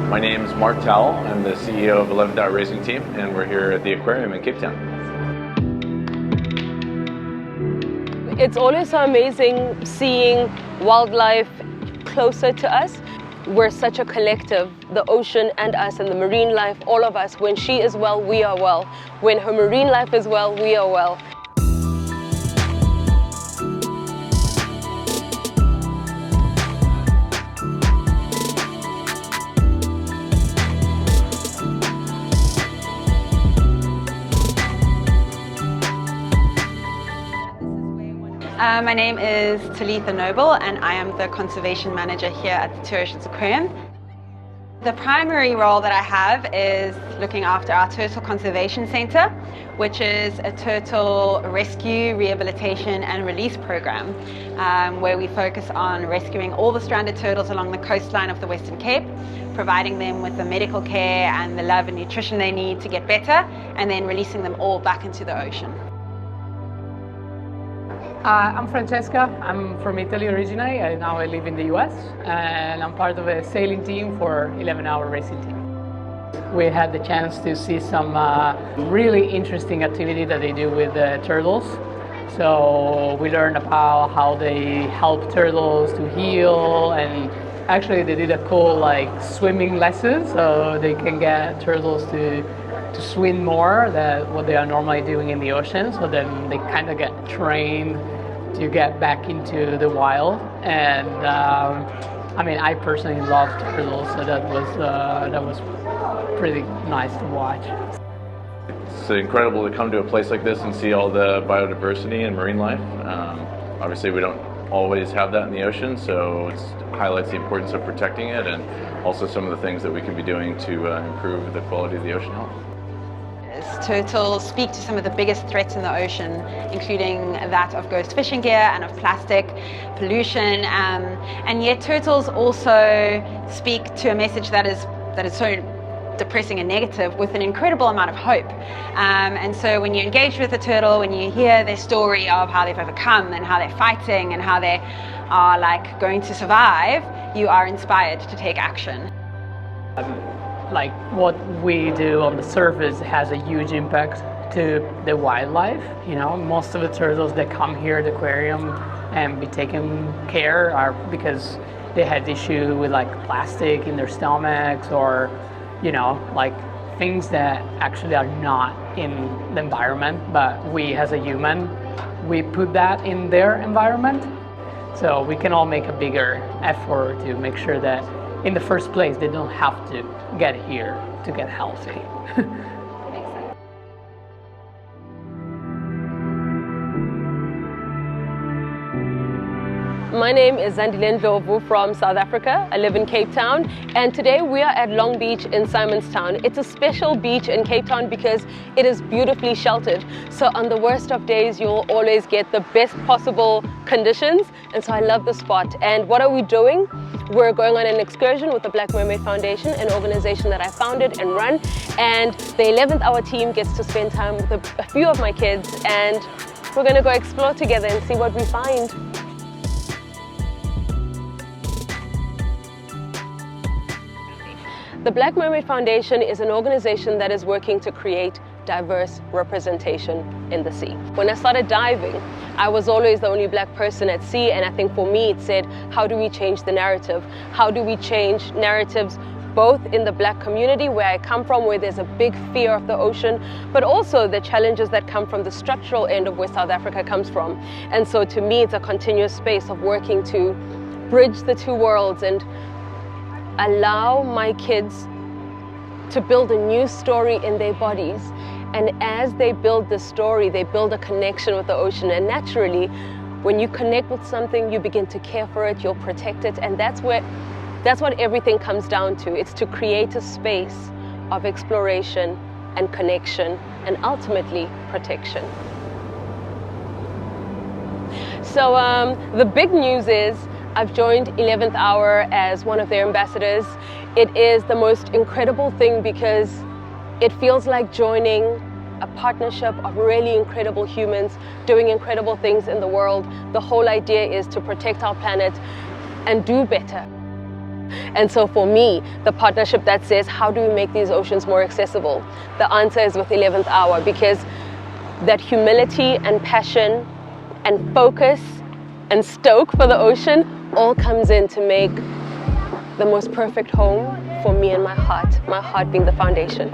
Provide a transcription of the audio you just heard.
My name is Mark Towell. I'm the CEO of 11th Hour Racing Team, and we're here at the aquarium in Cape Town. It's always so amazing seeing wildlife closer to us. We're such a collective, the ocean and us and the marine life, all of us. When she is well, we are well. When her marine life is well, we are well. My name is Talitha Noble and I am the Conservation Manager here at the Two Oceans Aquarium. The primary role that I have is looking after our Turtle Conservation Centre, which is a turtle rescue, rehabilitation and release program where we focus on rescuing all the stranded turtles along the coastline of the Western Cape, providing them with the medical care and the love and nutrition they need to get better, and then releasing them all back into the ocean. I'm Francesca. I'm from Italy originally, and now I live in the US, and I'm part of a sailing team for 11th Hour Racing Team. We had the chance to see some really interesting activity that they do with the turtles. So we learned about how they help turtles to heal, and actually they did a cool swimming lesson, so they can get turtles to swim more than what they are normally doing in the ocean. So then they kind of get trained to get back into the wild. And I mean, I personally love turtles, so that was pretty nice to watch. It's incredible to come to a place like this and see all the biodiversity and marine life. Obviously, we don't always have that in the ocean, so it highlights the importance of protecting it and also some of the things that we can be doing to improve the quality of the ocean health. Turtles speak to some of the biggest threats in the ocean, including that of ghost fishing gear and of plastic pollution, and yet turtles also speak to a message that is so depressing and negative with an incredible amount of hope. And so when you engage with a turtle, when you hear their story of how they've overcome and how they're fighting and how they are going to survive, you are inspired to take action. What we do on the surface has a huge impact to the wildlife. You know, most of the turtles that come here at the aquarium and be taken care are because they had issue with plastic in their stomachs, or things that actually are not in the environment, but we as a human, we put that in their environment. So we can all make a bigger effort to make sure that in the first place they don't have to get here to get healthy. My name is Zandile Ndhlovu from South Africa. I live in Cape Town, and today we are at Long Beach in Simonstown. It's a special beach in Cape Town because it is beautifully sheltered. So on the worst of days, you'll always get the best possible conditions. And so I love the spot. And what are we doing? We're going on an excursion with the Black Mermaid Foundation, an organization that I founded and run. And the 11th Hour team gets to spend time with a few of my kids, and we're gonna go explore together and see what we find. The Black Mermaid Foundation is an organization that is working to create diverse representation in the sea. When I started diving, I was always the only black person at sea, and I think for me it said, how do we change the narrative? How do we change narratives both in the black community where I come from, where there's a big fear of the ocean, but also the challenges that come from the structural end of where South Africa comes from. And so to me, it's a continuous space of working to bridge the two worlds and allow my kids to build a new story in their bodies. And as they build the story, they build a connection with the ocean. And naturally, when you connect with something, you begin to care for it, you'll protect it. And that's what everything comes down to. It's to create a space of exploration and connection and ultimately protection. So the big news is I've joined 11th Hour as one of their ambassadors. It is the most incredible thing because it feels like joining a partnership of really incredible humans doing incredible things in the world. The whole idea is to protect our planet and do better. And so for me, the partnership that says, how do we make these oceans more accessible? The answer is with 11th Hour, because that humility and passion and focus and stoke for the ocean all comes in to make the most perfect home for me and my heart being the foundation.